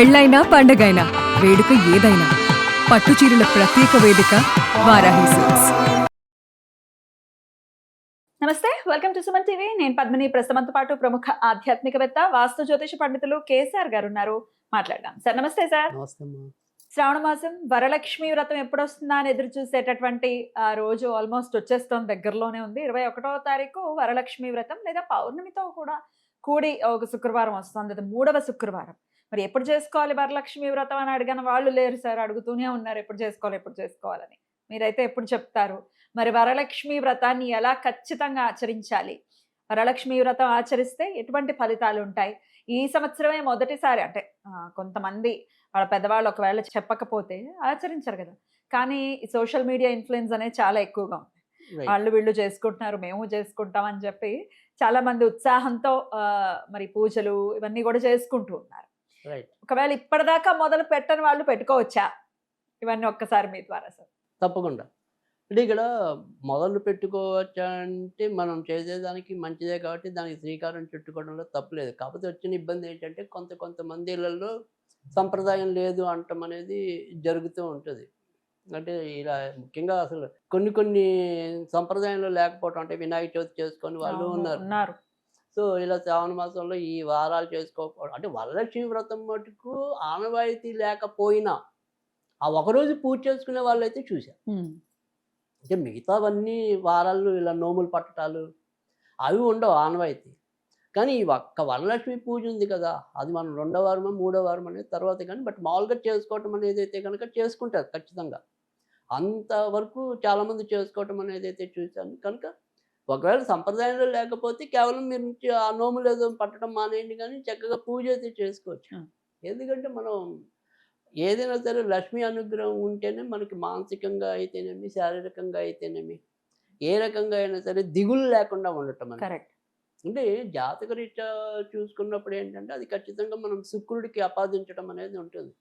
పెళ్ళైనా పండగైనా వేడుక ఏదైనా పట్టు చీరల ప్రత్యేక వేదిక వారాహి సిల్క్స్. నమస్తే, వెల్కమ్ టు సుమన్ టీవీ. నేను పద్మిని. ప్రస్తుతంతో పాటు ప్రముఖ ఆధ్యాత్మికవేత్త, వాస్తు జ్యోతిష పండితులు కేసీఆర్ గారు ఉన్నారు. మాట్లాడదాం. సార్ నమస్తే. సార్ శ్రావణ మాసం వరలక్ష్మి వ్రతం ఎప్పుడు వస్తుందా అని ఎదురు చూసేటటువంటి రోజు ఆల్మోస్ట్ వచ్చేస్తోంది, దగ్గరలోనే ఉంది. 21వ తారీఖు వరలక్ష్మి వ్రతం లేదా పౌర్ణమితో కూడా కూడి ఒక శుక్రవారం వస్తుంది. అది 3వ శుక్రవారం. మరి ఎప్పుడు చేసుకోవాలి వరలక్ష్మి వ్రతం అని అడిగిన వాళ్ళు లేరు సార్, అడుగుతూనే ఉన్నారు ఎప్పుడు చేసుకోవాలని. మీరైతే ఎప్పుడు చెప్తారు? మరి వరలక్ష్మి వ్రతాన్ని ఎలా ఖచ్చితంగా ఆచరించాలి? వరలక్ష్మి వ్రతం ఆచరిస్తే ఎటువంటి ఫలితాలు ఉంటాయి? ఈ సంవత్సరమే మొదటిసారి అంటే కొంతమంది వాళ్ళ పెద్దవాళ్ళు ఒకవేళ చెప్పకపోతే ఆచరించరు కదా. కానీ సోషల్ మీడియా ఇన్ఫ్లుయెన్స్ అనేది చాలా ఎక్కువగా ఉంది. వాళ్ళు వీళ్ళు చేసుకుంటున్నారు, మేము చేసుకుంటాం అని చెప్పి చాలా మంది ఉత్సాహంతో మరి పూజలు ఇవన్నీ కూడా చేసుకుంటూ ఉన్నారు. ఒకవేళ ఇప్పటిదాకా మొదలు పెట్టని వాళ్ళు పెట్టుకోవచ్చా? ఇవన్నీ ఒక్కసారి మీ ద్వారా సార్. తప్పకుండా. అంటే ఇక్కడ మొదలు పెట్టుకోవచ్చా అంటే మనం చేసేదానికి మంచిదే కాబట్టి దానికి శ్రీకారం చుట్టుకోవడంలో తప్పులేదు. కాకపోతే వచ్చిన ఇబ్బంది ఏంటంటే కొంతమంది ఇళ్లలో సంప్రదాయం లేదు అంటం అనేది జరుగుతూ ఉంటుంది. అంటే ఇలా ముఖ్యంగా అసలు కొన్ని సంప్రదాయంలో లేకపోవటం, అంటే వినాయక చవితి చేసుకొని వాళ్ళు ఉన్నారు. సో ఇలా శ్రావణ మాసంలో ఈ వారాలు చేసుకోకపోవడం, అంటే వరలక్ష్మి వ్రతం మటుకు ఆనవాయితీ లేకపోయినా ఆ ఒకరోజు పూజ చేసుకునే వాళ్ళైతే చూశారు. అంటే మిగతావన్నీ వారాలు ఇలా నోములు పట్టటాలు అవి ఉండవు ఆనవాయితీ. కానీ ఈ ఒక్క వరలక్ష్మి పూజ ఉంది కదా, అది మనం 2వ వారమో 3వ వారం అనేది తర్వాత కానీ బట్ మామూలుగా చేసుకోవటం అనేది అయితే కనుక చేసుకుంటారు ఖచ్చితంగా. అంతవరకు చాలామంది చేసుకోవటం అనేది అయితే చూశాను. కనుక ఒకవేళ సంప్రదాయంలో లేకపోతే కేవలం మీరు ఆ నోములు ఏదో పట్టడం మానేయండి, కానీ చక్కగా పూజ అయితే చేసుకోవచ్చు. ఎందుకంటే మనం ఏదైనా సరే లక్ష్మీ అనుగ్రహం ఉంటేనే మనకి మానసికంగా అయితేనేమి, శారీరకంగా అయితేనేమి, ఏ రకంగా అయినా సరే దిగులు లేకుండా ఉండటం అని. కరెక్ట్. అంటే జాతక రీత్యా చూసుకున్నప్పుడు ఏంటంటే అది ఖచ్చితంగా మనం శుక్రుడికి ఆపాదించడం అనేది ఉంటుంది.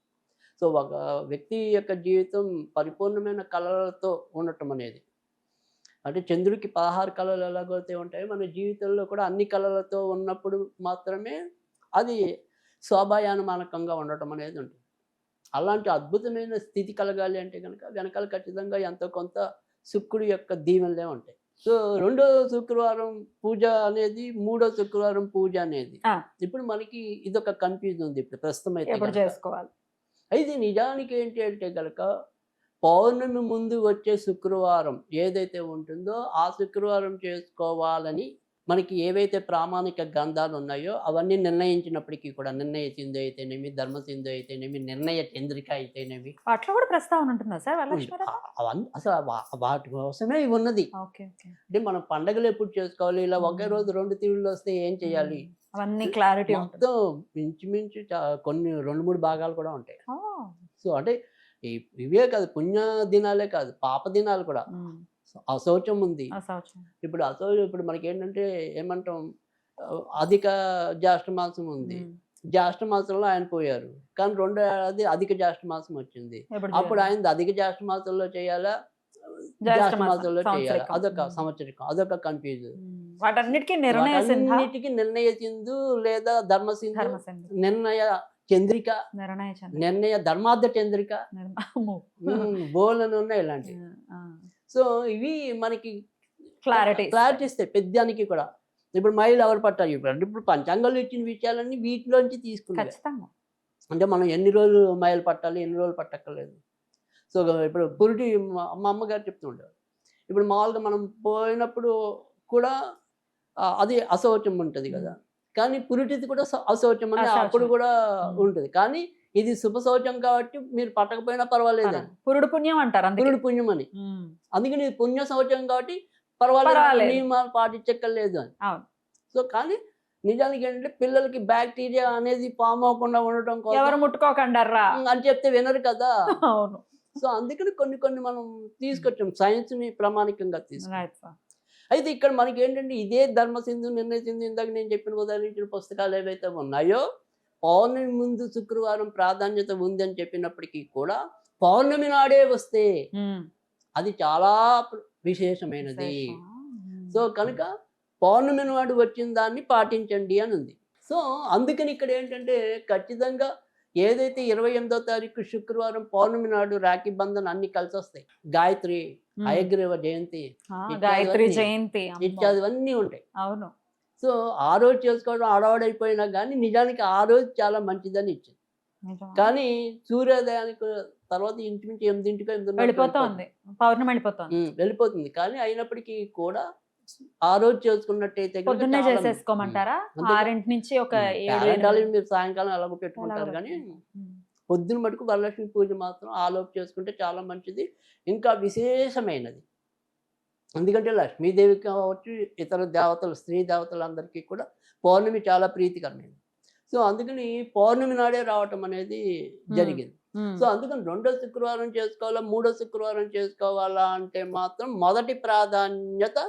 సో ఒక వ్యక్తి యొక్క జీవితం పరిపూర్ణమైన కళలతో ఉండటం అనేది, అంటే చంద్రుడికి 16 కళలు ఎలాగైతే ఉంటాయో మన జీవితంలో కూడా అన్ని కళలతో ఉన్నప్పుడు మాత్రమే అది శోభాయానమానకంగా ఉండటం అనేది ఉంటుంది. అలాంటి అద్భుతమైన స్థితి కలగాలి అంటే కనుక వెనకాల ఖచ్చితంగా ఎంతో కొంత శుక్రుడి యొక్క దీవెనలే ఉంటాయి. సో 2వ శుక్రవారం పూజ అనేది 3వ శుక్రవారం పూజ అనేది ఇప్పుడు మనకి ఇదొక కన్ఫ్యూజన్ ఉంది ఇప్పుడు ప్రస్తుతం అయితే చేసుకోవాలి. అయితే నిజానికి ఏంటి అంటే కనుక పౌర్ణమి ముందు వచ్చే శుక్రవారం ఏదైతే ఉంటుందో ఆ శుక్రవారం చేసుకోవాలని మనకి ఏవైతే ప్రామాణిక గ్రంథాలు ఉన్నాయో అవన్నీ నిర్ణయించినప్పటికీ కూడా, నిర్ణయ సింధు అయితేనేమి, ధర్మ సింధు అయితేనేమి, నిర్ణయ చంద్రిక అయితేనేమి, వాటిలో కూడా ప్రస్తావన ఉంటుందా సార్? అవన్నీ అసలు వాటి కోసమే ఇవి ఉన్నది. అంటే మనం పండగలు ఎప్పుడు చేసుకోవాలి, ఇలా ఒకే రోజు 2 తిరుగులు వస్తే ఏం చేయాలి, అవన్నీ క్లారిటీ మొత్తం ఇంచుమించు కొన్ని 2-3 భాగాలు కూడా ఉంటాయి. సో అంటే ఇవే కాదు, పుణ్య దినాలే కాదు, పాప దినాలు కూడా. అశౌచం ఉంది. ఇప్పుడు మనకి ఏంటంటే ఏమంటాం, అధిక జ్యేష్ఠ మాసం ఉంది. జ్యేష్ఠ మాసంలో ఆయన పోయారు, కానీ 2వ ఏడాది అధిక జ్యేష్ఠ మాసం వచ్చింది. అప్పుడు ఆయన అధిక జ్యేష్ఠ మాసంలో చేయాలా, జ్యేష్ఠ మాసంలో చేయాలా, అదొక సంవత్సరం, అదొక కన్ఫ్యూజన్. వాటన్నిటికీ నిర్ణయ సింధు లేదా ధర్మ సింధు, నిర్ణయ చంద్రిక, నిర్ణయ ధర్మార్థ చంద్రిక, బోలని ఉన్నాయి ఇలాంటివి. సో ఇవి మనకి క్లారిటీ ఇస్తాయి పెద్దానికి కూడా. ఇప్పుడు మైలు ఎవరు పట్టాలి, ఇప్పుడు పంచాంగాలు ఇచ్చిన విషయాలన్నీ వీటిలోంచి తీసుకున్నాం. అంటే మనం ఎన్ని రోజులు మైలు పట్టాలి, ఎన్ని రోజులు పట్టక్కర్లేదు. సో ఇప్పుడు పురిటి మా అమ్మగారు చెప్తుంటారు, ఇప్పుడు మామూలుగా మనం పోయినప్పుడు కూడా అది అశౌచం ఉంటుంది కదా, కానీ పురిటిది కూడా అశౌచం అని అప్పుడు కూడా ఉంటుంది. కానీ ఇది శుభ శౌచం కాబట్టి మీరు పట్టకపోయినా పర్వాలేదు, పురుడు పుణ్యం అంటారు, పురుడు పుణ్యం అని. అందుకని ఇది పుణ్య శౌచం కాబట్టి పర్వాలేదు, నియమాలు పాటించక్కర్లేదు అని. సో కానీ నిజానికి ఏంటంటే పిల్లలకి బ్యాక్టీరియా అనేది ఫామ్ అవ్వకుండా ఉండటం కోసం ఎవరు ముట్టుకోకండారా అని చెప్తే వినరు కదా. సో అందుకని కొన్ని మనం తీసుకొచ్చాం, సైన్స్ ని ప్రామాణికంగా తీసుకొచ్చాం. అయితే ఇక్కడ మనకి ఏంటంటే ఇదే ధర్మ సింధు, నిర్ణయ సింధు, ఇందాక నేను చెప్పిన ఉదాహరించిన పుస్తకాలు ఏవైతే ఉన్నాయో పౌర్ణమి ముందు శుక్రవారం ప్రాధాన్యత ఉంది అని చెప్పినప్పటికీ కూడా పౌర్ణమి నాడే వస్తే అది చాలా విశేషమైనది. సో కనుక పౌర్ణమి నాడు వచ్చిన దాన్ని పాటించండి అని ఉంది. సో అందుకని ఇక్కడ ఏంటంటే ఖచ్చితంగా ఏదైతే 28వ తారీఖు శుక్రవారం పౌర్ణమి నాడు రాఖీ బంధన్ అన్ని కలిసి వస్తాయి. గాయత్రి, హయగ్రీవ జయంతి, గాయత్రి ఇత్యాదివన్నీ జయంతి, అమ్మో. ఇత్యాదివన్నీ ఉంటాయి. అవును. సో ఆ రోజు చేసుకోవడం ఆడవాడైపోయినా కానీ నిజానికి ఆ రోజు చాలా మంచిదని ఇచ్చింది. నిజమా? కానీ సూర్యోదయానికి తర్వాత ఇంచుమించు 8ంటికో 8:30కో వెళ్ళిపోతోంది, పౌర్ణమి వెళ్ళిపోతోంది. వెళ్ళిపోతుంది. కానీ అయినప్పటికీ కూడా ఆ రోజు చేసుకున్నట్టయితే కనుక పొద్దున్నే చాలా చేసేసుకోమంటారా? అంతే. 6 నుంచి ఒక 7, పేరెంటాలు 8. మీరు సాయంకాలం ఎలాగో పెట్టుకుంటారు కానీ పొద్దున మటుకు వరలక్ష్మి పూజ మాత్రం ఆలోపు చేసుకుంటే చాలా మంచిది, ఇంకా విశేషమైనది. ఎందుకంటే లక్ష్మీదేవి కావచ్చు, ఇతర దేవతలు, స్త్రీ దేవతలందరికీ కూడా పౌర్ణమి చాలా ప్రీతికరమైనది. సో అందుకని పౌర్ణమి నాడే రావటం అనేది జరిగింది. సో అందుకని 2వ శుక్రవారం చేసుకోవాలా, 3వ శుక్రవారం చేసుకోవాలా అంటే మాత్రం మొదటి ప్రాధాన్యత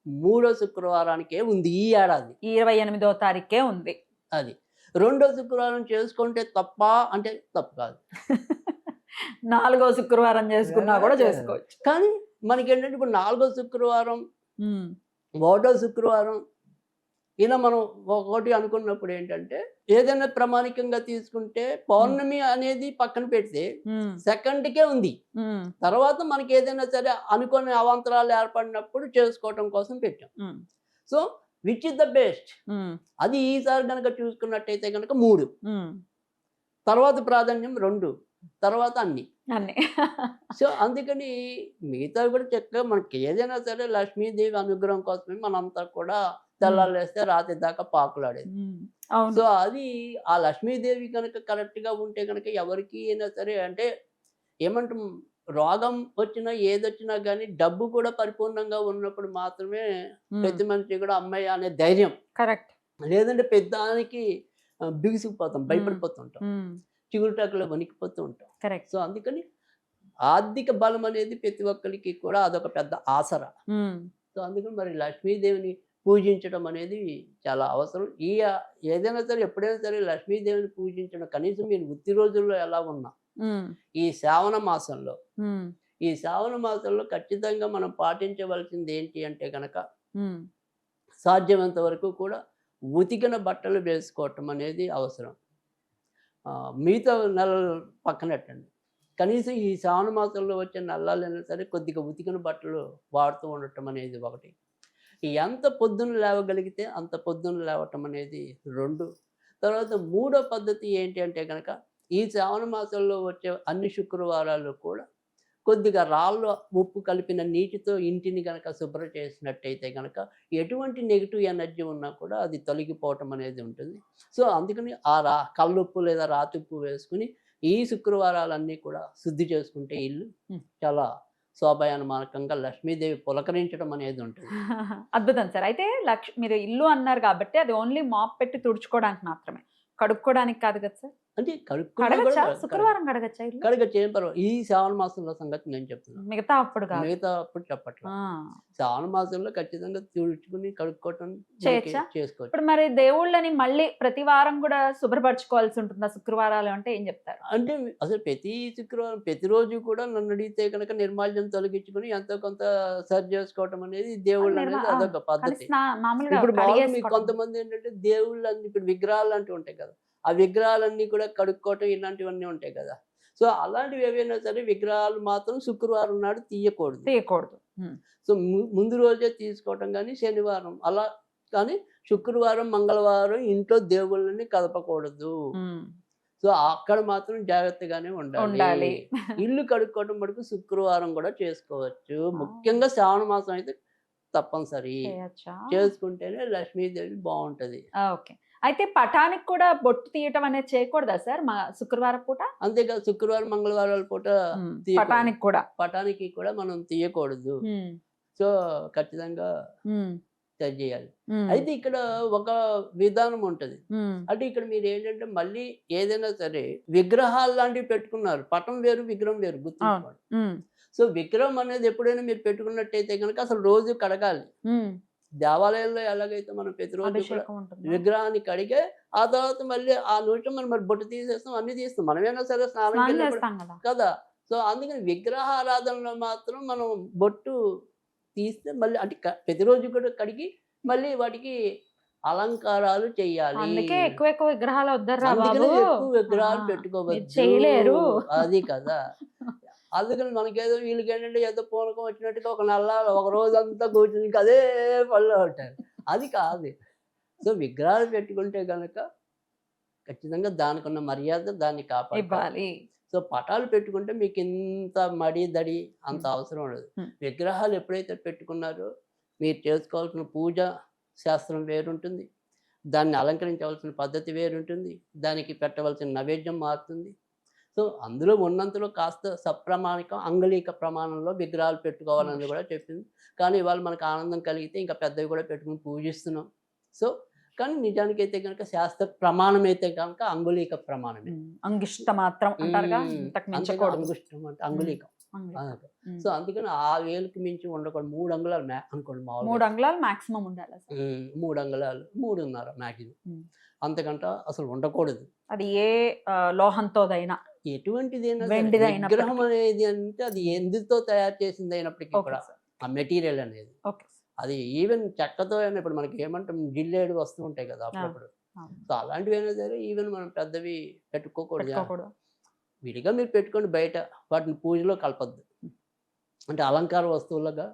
3వ శుక్రవారానికే ఉంది ఈ ఏడాది. 28వ తారీఖే ఉంది. అది 2వ శుక్రవారం చేసుకుంటే తప్ప అంటే తప్పు కాదు. 4వ శుక్రవారం చేసుకున్నా కూడా చేసుకోవచ్చు. కానీ మనకేంటంటే ఇప్పుడు 4వ శుక్రవారం, 1వ శుక్రవారం ఇలా మనం ఒకటి అనుకున్నప్పుడు ఏంటంటే ఏదైనా ప్రామాణికంగా తీసుకుంటే పౌర్ణమి అనేది పక్కన పెడితే సెకండ్కే ఉంది. తర్వాత మనకి ఏదైనా సరే అనుకోని అవాంతరాలు ఏర్పడినప్పుడు చేసుకోవటం కోసం పెట్టాం. So which is the best? అది ఈసారి కనుక చూసుకున్నట్టయితే కనుక 3, తర్వాత ప్రాధాన్యం 2, తర్వాత అన్ని. సో అందుకని మిగతా కూడా చక్కగా మనకి ఏదైనా సరే లక్ష్మీదేవి అనుగ్రహం కోసమే మనంతా కూడా తెల్లాలేస్తే రాత్రి దాకా పాకులాడేది. సో అది ఆ లక్ష్మీదేవి కనుక కరెక్ట్గా ఉంటే కనుక ఎవరికి అయినా సరే అంటే ఏమంటాం, రోగం వచ్చినా ఏదొచ్చినా కానీ డబ్బు కూడా పరిపూర్ణంగా ఉన్నప్పుడు మాత్రమే ప్రతి మనిషి కూడా అమ్మాయి అనే ధైర్యం. కరెక్ట్. లేదంటే పెద్దానికి బిగుసిపోతాం, భయపడిపోతుంటాం, చిగురుటాకులో వణికిపోతూ ఉంటాం. కరెక్ట్. సో అందుకని ఆర్థిక బలం అనేది ప్రతి ఒక్కరికి కూడా అదొక పెద్ద ఆసరా. సో అందుకని మరి లక్ష్మీదేవిని పూజించడం అనేది చాలా అవసరం. ఏదైనా సరే ఎప్పుడైనా సరే లక్ష్మీదేవిని పూజించడం కనీసం మీరు వృత్తి రోజుల్లో ఎలా ఉన్నా ఈ శ్రావణ మాసంలో ఖచ్చితంగా మనం పాటించవలసింది ఏంటి అంటే కనుక సాధ్యమైనంత వరకు కూడా ఉతికిన బట్టలు వేసుకోవటం అనేది అవసరం. మిగతా నెలలు పక్కనట్టండి, కనీసం ఈ శ్రావణ మాసంలో వచ్చే నల్లాలైనా సరే కొద్దిగా ఉతికిన బట్టలు వాడుతూ ఉండటం అనేది ఒకటి. ఎంత పొద్దున్న లేవగలిగితే అంత పొద్దున్న లేవటం అనేది 2. తర్వాత 3వ పద్ధతి ఏంటి అంటే కనుక ఈ శ్రావణ మాసంలో వచ్చే అన్ని శుక్రవారాలు కూడా కొద్దిగా రాళ్ళు ఉప్పు కలిపిన నీటితో ఇంటిని కనుక శుభ్రం చేసినట్టయితే కనుక ఎటువంటి నెగిటివ్ ఎనర్జీ ఉన్నా కూడా అది తొలగిపోవటం అనేది ఉంటుంది. సో అందుకని కల్లుప్పు లేదా రాతుప్పు వేసుకుని ఈ శుక్రవారాలన్నీ కూడా శుద్ధి చేసుకుంటే ఇల్లు చాలా శోభాయమానకంగా లక్ష్మీదేవి పులకరించడం అనేది ఉంటుంది. అద్భుతం సార్. అయితే మీరు ఇల్లు అన్నారు కాబట్టి అది ఓన్లీ మాప్ పెట్టి తుడుచుకోవడానికి మాత్రమే, కడుక్కోవడానికి కాదు కదా సార్? అంటే శుక్రవారం కడగచ్చా? కడగచ్చు, ఏం పర్వాలేదు. ఈ శ్రావణ మాసంలో సంగతి నేను చెప్తున్నాను, మిగతా అప్పుడు చెప్పట్లేదు. శ్రావణ మాసంలో ఖచ్చితంగా తుడుచుకుని కడుక్కోవటం చేసుకోవచ్చు. ఇప్పుడు మరి దేవుళ్ళని మళ్ళీ ప్రతి వారం కూడా శుభ్రపరచుకోవాల్సి ఉంటుందా శుక్రవారాలు అంటే ఏం చెప్తారు? అంటే అసలు ప్రతి శుక్రవారం ప్రతిరోజు కూడా నన్ను అడిగితే కనుక నిర్మాల్యం తొలగించుకుని ఎంతో కొంత సరి చేసుకోవటం అనేది దేవుళ్ళు అనేది అదొక పద్ధతి. ఇప్పుడు మామూలుగా మీకు కొంతమంది ఏంటంటే దేవుళ్ళు అన్ని ఇప్పుడు విగ్రహాలు అంటూ ఉంటాయి కదా, ఆ విగ్రహాలన్నీ కూడా కడుక్కోవటం ఇలాంటివన్నీ ఉంటాయి కదా. సో అలాంటివి ఏవైనా సరే విగ్రహాలు మాత్రం శుక్రవారం నాడు తీయకూడదు. సో ముందు రోజే తీసుకోవటం కానీ శనివారం అలా, కానీ శుక్రవారం మంగళవారం ఇంట్లో దేవుళ్ళని కదపకూడదు. సో అక్కడ మాత్రం జాగ్రత్తగానే ఉండాలి. ఇల్లు కడుక్కోవడం మటుకు శుక్రవారం కూడా చేసుకోవచ్చు. ముఖ్యంగా శ్రావణ మాసం అయితే తప్పనిసరి చేసుకుంటేనే లక్ష్మీదేవి బాగుంటది. అయితే పటానికి కూడా బొట్టు తీయటం అనేది చేయకూడదా సార్ శుక్రవారం పూట? అంతేకాదు, శుక్రవారం మంగళవారాల పూట పటానికి కూడా మనం తీయకూడదు. సో ఖచ్చితంగా చేయాలి. అయితే ఇక్కడ ఒక విధానం ఉంటది. అంటే ఇక్కడ మీరు ఏంటంటే మళ్ళీ ఏదైనా సరే విగ్రహాలు లాంటివి పెట్టుకున్నారు, పటం వేరు విగ్రహం వేరు, గుర్తుంచుకోండి. సో విగ్రహం అనేది ఎప్పుడైనా మీరు పెట్టుకున్నట్టయితే కనుక అసలు రోజు కడగాలి. దేవాలయంలో ఎలాగైతే మనం ప్రతిరోజు విగ్రహాన్ని కడిగే ఆ తర్వాత మళ్ళీ ఆ నిమిషం మనం మరి బొట్టు తీసేస్తాం, అన్ని తీస్తాం, మనమేనా సరే స్నానం కదా. సో అందుకని విగ్రహారాధనలో మాత్రం మనం బొట్టు తీస్తే మళ్ళీ అంటే ప్రతిరోజు కూడా కడిగి మళ్ళీ వాటికి అలంకారాలు చెయ్యాలి. అందుకే ఎక్కువ ఎక్కువ విగ్రహాలు వద్దర్రా అందుకనే బాబు. ఎక్కువ విగ్రహాలు ఆ, పెట్టుకోవద్దు. మీరు చేయలేరు. అది కదా! అందుకని మనకేదో వీళ్ళకేంటంటే ఏదో పూనకం వచ్చినట్టుగా ఒక ఒక రోజంతా కూర్చొని ఇంక అదే పనిలో ఉంటారు. అది కాదు. సో, విగ్రహాలు పెట్టుకుంటే గనక ఖచ్చితంగా దానికున్న మర్యాద దాన్ని కాపాడాలి. ఇవ్వాలి. సో, పటాలు పెట్టుకుంటే మీకింత మడి, దడి అంత అవసరం ఉండదు. హ్మ్. విగ్రహాలు ఎప్పుడైతే పెట్టుకున్నారో మీరు చేసుకోవాల్సిన పూజ శాస్త్రం వేరుంటుంది. దాన్ని అలంకరించవలసిన పద్ధతి వేరుంటుంది. దానికి పెట్టవలసిన నైవేద్యం మారుతుంది. సో, అందులో ఉన్నంతలో కాస్త సప్రమాణికం, అంగుళీక ప్రమాణంలో విగ్రహాలు పెట్టుకోవాలని కూడా చెప్పింది. కానీ ఇవాళ మనకు ఆనందం కలిగితే ఇంకా పెద్దవి కూడా పెట్టుకొని పూజిస్తున్నాం. సో, కానీ నిజానికైతే గనక శాస్త్ర ప్రమాణం అయితే గనక అంగుళీక ప్రమాణమే. అంగిష్ట మాత్రం అంటారుగా, ఇంతకు అంతేగా మించకూడదు. అంగుష్టం అంటే అంగుళీకం. అంగుళీకం. సో, అందుకని ఆ వేలుకి మించి ఉండకూడదు. 3 అంగుళాలు అనుకోండి 3 మామూలుగా. అంగుళాలు మాక్సిమం ఉండాలి అసలు. 3 అంగుళాలు, 3.5 మాక్సిమం. ఉమ్. అంతకంట అసలు ఉండకూడదు. అది ఏ లోహంతోదైనా, ఎటువంటిదైనా సరే, వెండిదైనప్పటికీ. విగ్రహం అనేది అంటే అది ఎందుతో తయారు చేసింది అయినప్పటికీ ఓకే కూడా సార్. ఆ మెటీరియల్ అనేది ఓకే సార్. అది ఈవెన్ చెక్కతో అయినా ఇప్పుడు మనకి ఏమంటాం జిల్లేడు వస్తూ ఉంటాయి కదా అప్పుడప్పుడు. అవును. సో, అలాంటివైనా సరే ఈవెన్ మనం పెద్దవి పెట్టుకోకూడదు. పెట్టుకోకూడదు. విడిగా మీరు పెట్టుకోండి బయట. వాటిని పూజలో కలపద్దు. అంటే అలంకార వస్తువులుగా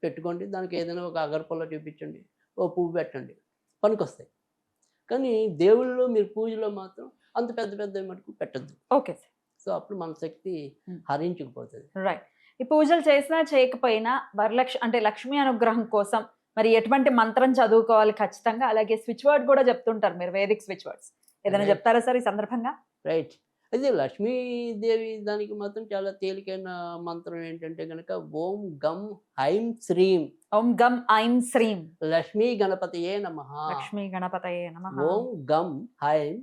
పెట్టుకోండి. దానికి ఏదైనా ఒక అగరపుల్ల చూపించండి. ఓ పువ్వు పెట్టండి. పనికొస్తాయి. కానీ దేవుళ్ళలో మీరు పూజలో మాత్రం అంత పెద్ద పెద్దవి మటుకు పెట్టద్దు. Okay sir. సో, అప్పుడు మన శక్తి Hmm. హరించుకుపోతుంది. రైట్. ఈ పూజలు చేసినా చేయకపోయినా అంటే లక్ష్మీ అనుగ్రహం కోసం మరి ఎటువంటి మంత్రం చదువుకోవాలి ఖచ్చితంగా? అలాగే స్విచ్ వర్డ్ కూడా చెప్తుంటారు మీరు, వేదిక్ స్విచ్ వర్డ్స్ ఏదైనా Right. చెప్తారా సార్ ఈ సందర్భంగా? రైట్. అయితే లక్ష్మీదేవి దానికి మాత్రం చాలా తేలికైన మంత్రం ఏంటంటే గనక ఓం గం ఐం శ్రీం ఓం గం ఐం శ్రీం లక్ష్మీ గణపతయే నమః. లక్ష్మీ గణపతయే నమః. ఓం గం ఐం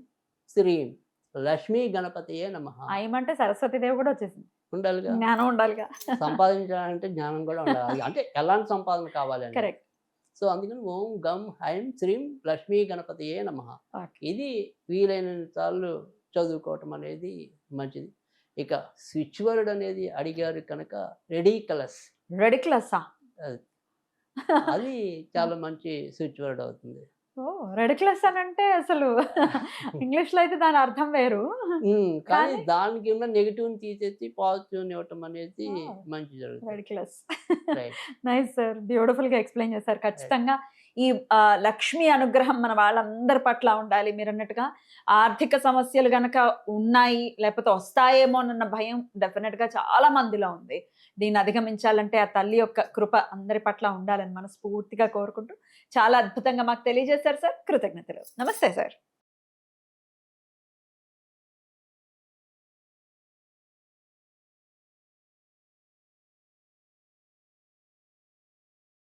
శ్రీం లక్ష్మీ గణపతయే నమః. ఐం అంటే సరస్వతీదేవి కూడా వచ్చేసింది. ఉండాలిగా. జ్ఞానం ఉండాలిగా. సంపాదించాలంటే జ్ఞానం కూడా ఉండాలి. అంటే ఎలాంటి సంపాదన కావాలండి. కరెక్ట్. సో, అందుకని ఓం గం ఐం శ్రీం లక్ష్మీ గణపతయే నమః. ఇది వీలైన సార్లు చదువుకోవటం అనేది మంచిది. ఇక స్విచ్ వర్డ్ అనేది అడిగారు కనుక రెడికలస్. రెడిక్లస్సా? అది చాలా మంచి స్విచ్ వర్డ్ అవుతుంది. ఓ, రెడిక్లస్ అని అంటే అసలు ఇంగ్లీష్ లో అయితే దాని అర్థం వేరు. కానీ కానీ- దానికి ఉన్న నెగిటివ్ తీసేసి పాజిటివ్ ఇవ్వటం అనేది Wow. మంచి జరుగుతుంది. రెడిక్లస్. రైట్. నైస్ సార్, బ్యూటిఫుల్ గా ఎక్స్ప్లెయిన్ చేశారు. ఖచ్చితంగా ఈ లక్ష్మీ అనుగ్రహం మన వాళ్ళందరి పట్ల ఉండాలి. మీరు అన్నట్టుగా ఆర్థిక సమస్యలు గనక ఉన్నాయి లేకపోతే వస్తాయేమో అన్న భయం డెఫినెట్ గా చాలా మందిలో ఉంది. దీన్ని అధిగమించాలంటే ఆ తల్లి యొక్క కృప అందరి పట్ల ఉండాలని మనస్ఫూర్తిగా కోరుకుంటూ చాలా అద్భుతంగా మాకు తెలియజేశారు సార్. కృతజ్ఞతలు. నమస్తే సార్.